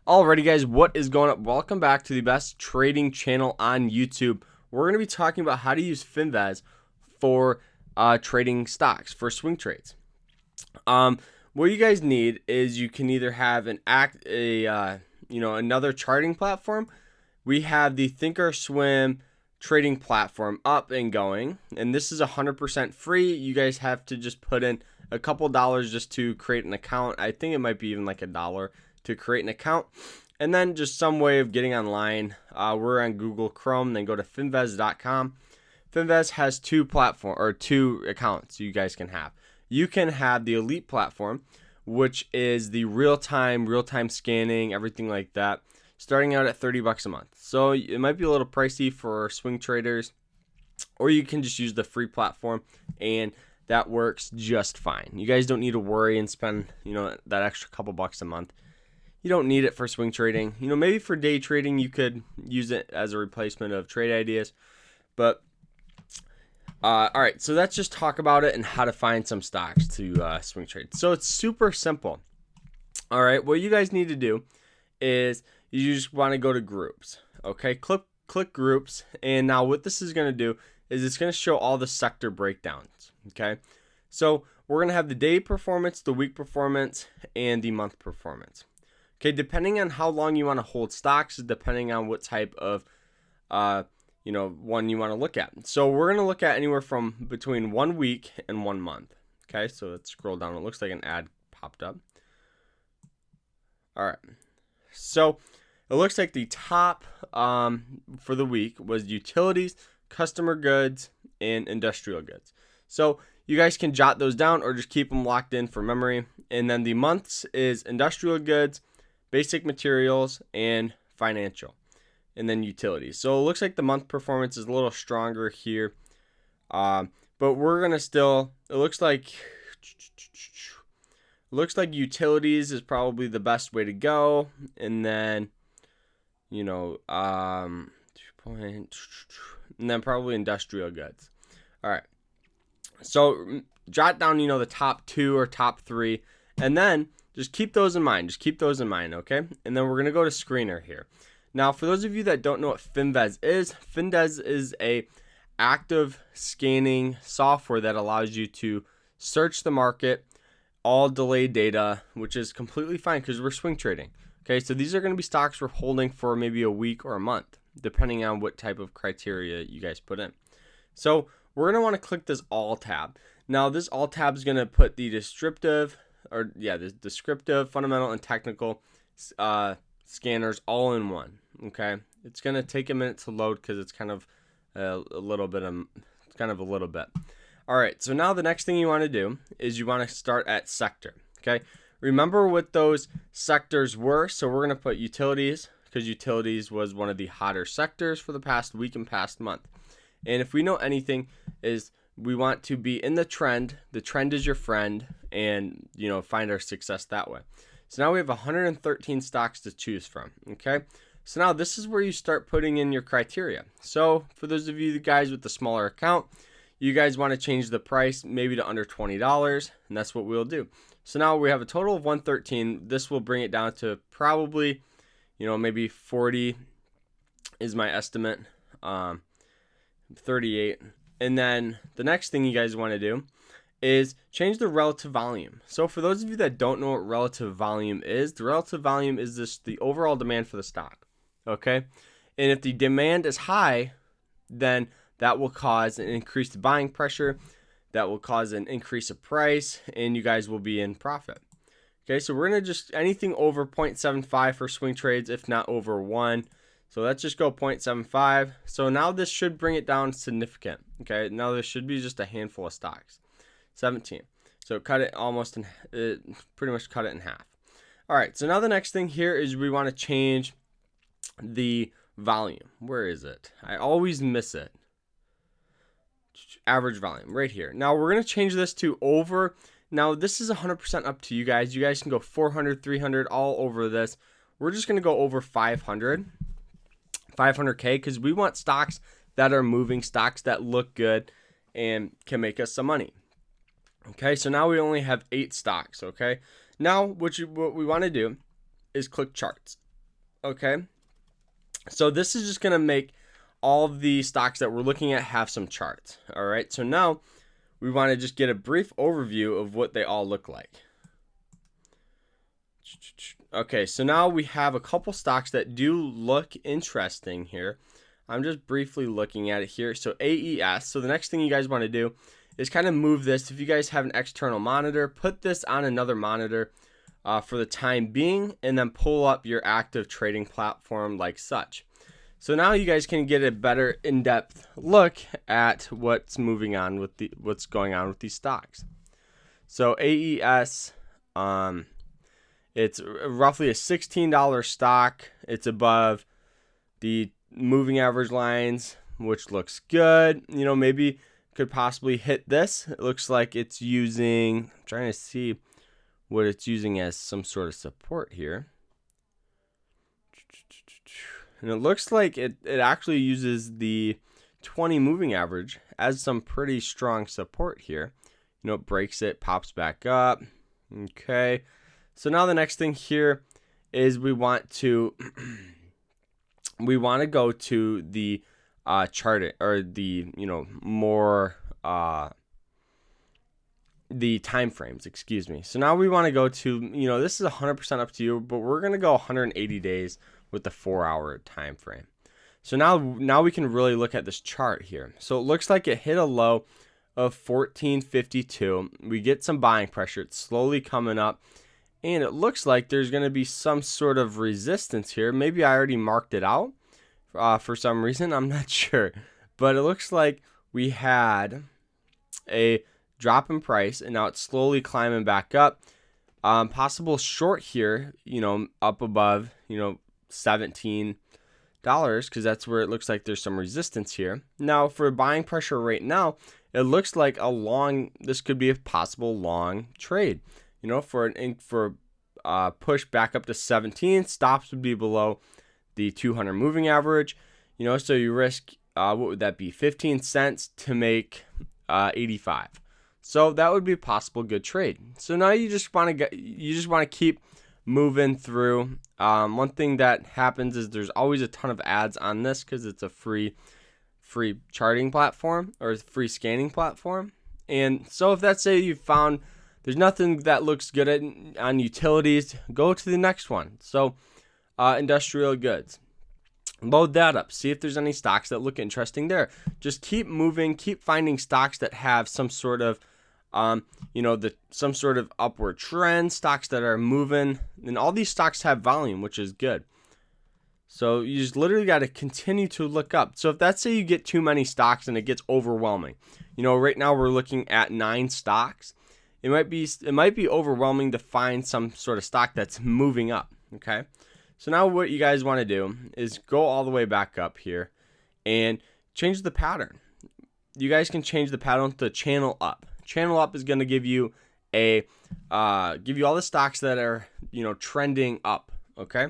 Alrighty guys, what is going on? Welcome back to the best trading channel on YouTube. We're going to be talking about how to use FINVIZ for trading stocks, for swing trades. What you guys need is you can either have another charting platform. We have the Thinkorswim trading platform up and going, and this is 100% free. You guys have to just put in a couple dollars just to create an account. I think it might be even like $1 to create an account, and then just some way of getting online. We're on Google Chrome, then go to finviz.com. FINVIZ has two accounts you guys can have. You can have the elite platform, which is the real-time scanning, everything like that, starting out at $30 a month. So it might be a little pricey for swing traders, or you can just use the free platform, and that works just fine. You guys don't need to worry and spend, that extra couple bucks a month. You don't need it for swing trading. Maybe for day trading, you could use it as a replacement of trade ideas. But, all right, so let's just talk about it and how to find some stocks to swing trade. So it's super simple. All right, what you guys need to do is you just want to go to groups. Okay, click groups. And now what this is going to do is it's going to show all the sector breakdowns. Okay, so we're going to have the day performance, the week performance, and the month performance. Okay, depending on how long you want to hold stocks is depending on what type of, one you want to look at. So we're going to look at anywhere from between 1 week and 1 month. Okay, so let's scroll down. It looks like an ad popped up. All right, so it looks like the top for the week was utilities, customer goods, and industrial goods. So you guys can jot those down or just keep them locked in for memory. And then the months is industrial goods, basic materials, and financial, and then utilities. So it looks like the month performance is a little stronger here, but we're gonna still. It looks like utilities is probably the best way to go, and then and then probably industrial goods. All right, so jot down the top 2 or top 3, and then just keep those in mind. Okay? And then we're going to go to screener here. Now, for those of you that don't know what FINVIZ is a active scanning software that allows you to search the market, all delayed data, which is completely fine because we're swing trading. Okay, so these are going to be stocks we're holding for maybe a week or a month, depending on what type of criteria you guys put in. So we're going to want to click this All tab. Now, this All tab is going to put the descriptive, fundamental, and technical scanners all in one. Okay, it's gonna take a minute to load because it's kind of a little bit. All right, so now the next thing you want to do is you want to start at sector. Okay, remember what those sectors were. So we're gonna put utilities because utilities was one of the hotter sectors for the past week and past month. And if we know anything, is we want to be in the trend. The trend is your friend, and find our success that way. So now we have 113 stocks to choose from. Okay, so now this is where you start putting in your criteria. So for those of you guys with the smaller account, you guys want to change the price maybe to under $20, and that's what we'll do. So now we have a total of 113. This will bring it down to probably maybe 40 is my estimate, 38. And then the next thing you guys want to do is change the relative volume. So for those of you that don't know what relative volume is, the relative volume is the overall demand for the stock. Okay? And if the demand is high, then that will cause an increased buying pressure. That will cause an increase of price, and you guys will be in profit. Okay, so we're going to just anything over 0.75 for swing trades, if not over 1. So let's just go 0.75. So now this should bring it down significant. Okay, now there should be just a handful of stocks. 17. So cut it pretty much cut it in half. All right, so now the next thing here is we want to change the volume. Where is it? I always miss it. Average volume right here. Now we're going to change this to over. Now this is 100% up to you guys. You guys can go 400, 300, all over this. We're just going to go over 500. 500K because we want stocks that are moving, stocks that look good and can make us some money. Okay, so now we only have 8 stocks. Okay, now what we want to do is click charts. Okay. So this is just going to make all of the stocks that we're looking at have some charts. All right. So now we want to just get a brief overview of what they all look like. Okay. So now we have a couple stocks that do look interesting here. I'm just briefly looking at it here. So AES. So the next thing you guys want to do is kind of move this. If you guys have an external monitor, put this on another monitor for the time being, and then pull up your active trading platform like such. So now you guys can get a better in-depth look at what's moving on with what's going on with these stocks. So AES, it's roughly a $16 stock. It's above the moving average lines, which looks good. You know, maybe could possibly hit this. It looks like it's using, I'm trying to see what it's using as some sort of support here. And it looks like it actually uses the 20 moving average as some pretty strong support here. You know, it breaks it, pops back up. Okay. So now the next thing here is we want to go to the chart, or the, you know, more the time frames, excuse me. So now we want to go to, you know, this is 100% up to you, but we're going to go 180 days with the 4-hour time frame. So now we can really look at this chart here. So it looks like it hit a low of 1452. We get some buying pressure. It's slowly coming up, and it looks like there's going to be some sort of resistance here. Maybe I already marked it out for some reason. I'm not sure, but it looks like we had a drop in price, and now it's slowly climbing back up. Possible short here, you know, up above, you know, $17, because that's where it looks like there's some resistance here. Now for buying pressure right now, it looks like this could be a possible long trade, you know, for push back up to 17. Stops would be below the 200 moving average, you know, so you risk what would that be, 15 cents to make 85. So that would be a possible good trade. So now you just want to keep moving through. One thing that happens is there's always a ton of ads on this because it's a free charting platform, or free scanning platform. And so if that's, say you found there's nothing that looks good on utilities, go to the next one. So industrial goods, load that up, see if there's any stocks that look interesting there. Just keep moving, keep finding stocks that have some sort of you know, some sort of upward trend, stocks that are moving, and all these stocks have volume, which is good. So you just literally got to continue to look up. So if that's, say you get too many stocks and it gets overwhelming, you know, right now we're looking at 9 stocks. It might be overwhelming to find some sort of stock that's moving up. Okay. So now what you guys want to do is go all the way back up here and change the pattern. You guys can change the pattern to channel up. Channel up is going to give you all the stocks that are, you know, trending up. Okay.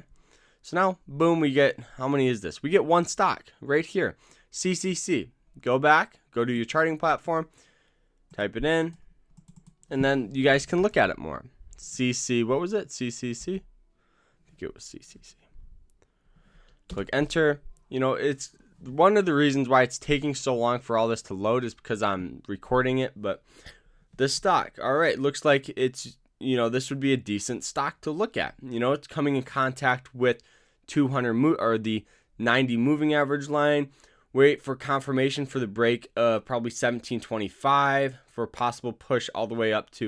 So now, boom, we get, how many is this? We get one stock right here, CCC. Go back, go to your charting platform, type it in, and then you guys can look at it more. What was it? CCC? I think it was CCC. Click enter. You know, it's one of the reasons why it's taking so long for all this to load is because I'm recording it. But this stock, all right, looks like it's, you know, this would be a decent stock to look at. You know, it's coming in contact with 200 or the 90 moving average line. Wait for confirmation for the break of probably 1725 for a possible push all the way up to,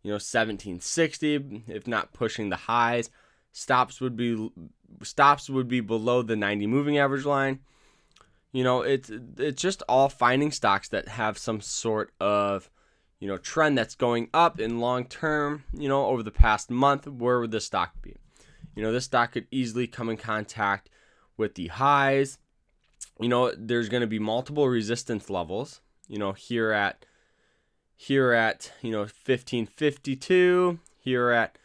you know, 1760, if not pushing the highs. Stops would be below the 90 moving average line. You know, it's just all finding stocks that have some sort of, you know, trend that's going up in long term. You know, over the past month, where would this stock be? You know, this stock could easily come in contact with the highs. You know, there's going to be multiple resistance levels, you know, here at, you know, 1552, here at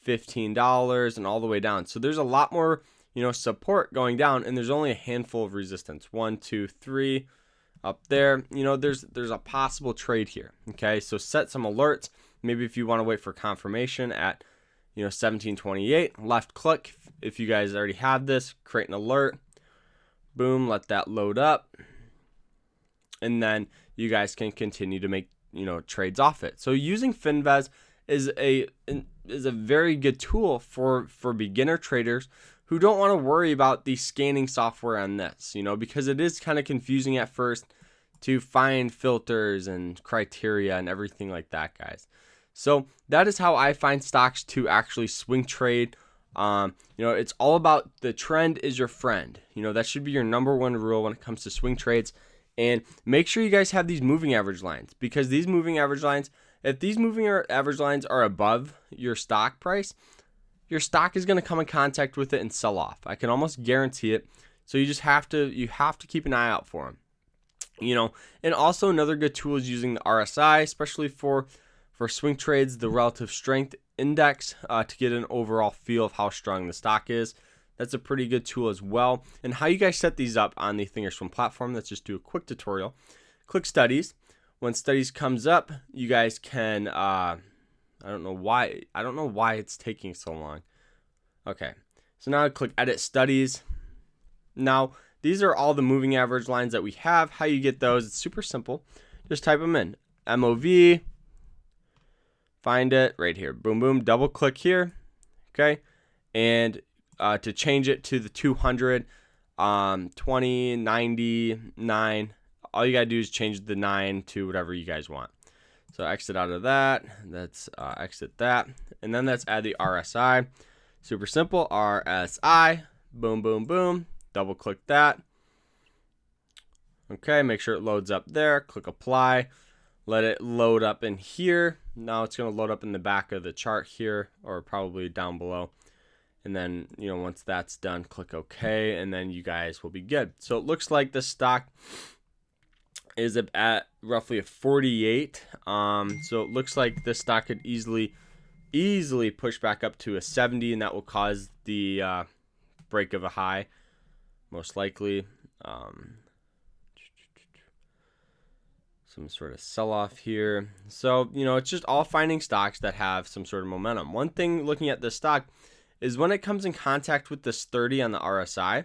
$15, and all the way down. So there's a lot more, you know, support going down, and there's only a handful of resistance. 1, 2, 3 up there. You know, there's a possible trade here. Okay. So set some alerts. Maybe if you want to wait for confirmation at, 1728, left click. If you guys already have this, create an alert. Boom, let that load up. And then you guys can continue to make, trades off it. So using FINVIZ is a very good tool for beginner traders who don't want to worry about the scanning software on this, because it is kind of confusing at first to find filters and criteria and everything like that, guys. So that is how I find stocks to actually swing trade. It's all about the trend is your friend. That should be your number one rule when it comes to swing trades. And make sure you guys have these moving average lines, because these moving average lines, if these moving average lines are above your stock price, your stock is going to come in contact with it and sell off. I can almost guarantee it. So you have to keep an eye out for them. And also another good tool is using the RSI, especially for swing trades, the relative strength index, to get an overall feel of how strong the stock is. That's a pretty good tool as well. And how you guys set these up on the Thinkorswim platform, let's just do a quick tutorial. Click studies. When studies comes up, you guys can, I don't know why it's taking so long. Okay, so now I click edit studies. Now, these are all the moving average lines that we have. How you get those, it's super simple. Just type them in. MOV, find it right here. Boom, boom, double click here. Okay, and to change it to the 200, 20, 90, 9, all you gotta do is change the 9 to whatever you guys want. So exit out of that. Let's exit that. And then let's add the RSI. Super simple. RSI. Boom, boom, boom. Double click that. Okay, make sure it loads up there. Click apply. Let it load up in here. Now it's going to load up in the back of the chart here, or probably down below. And then, once that's done, click OK, and then you guys will be good. So it looks like the stock is at roughly a 48. So it looks like this stock could easily push back up to a 70, and that will cause the break of a high, most likely. Some sort of sell-off here. So, it's just all finding stocks that have some sort of momentum. One thing looking at this stock is when it comes in contact with this 30 on the RSI.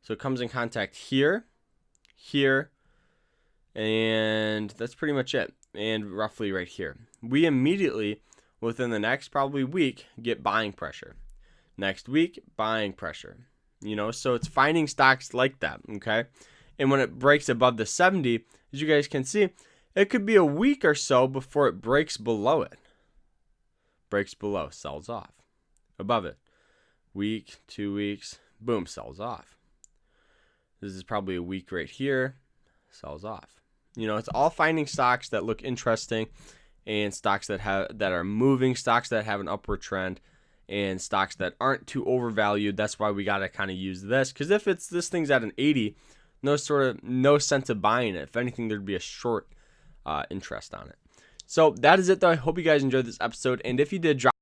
So it comes in contact here, here, and that's pretty much it. And roughly right here. We immediately, within the next probably week, get buying pressure. Next week, buying pressure. So it's finding stocks like that, okay? And when it breaks above the 70, as you guys can see, it could be a week or so before it breaks below it. Breaks below, sells off. Above it. Week, 2 weeks, boom, sells off. This is probably a week right here, sells off. It's all finding stocks that look interesting, and stocks that are moving, stocks that have an upward trend, and stocks that aren't too overvalued. That's why we got to kind of use this, because if this thing's at an 80, no sense of buying it. If anything, there'd be a short interest on it. So that is it, though. I hope you guys enjoyed this episode, and if you did, drop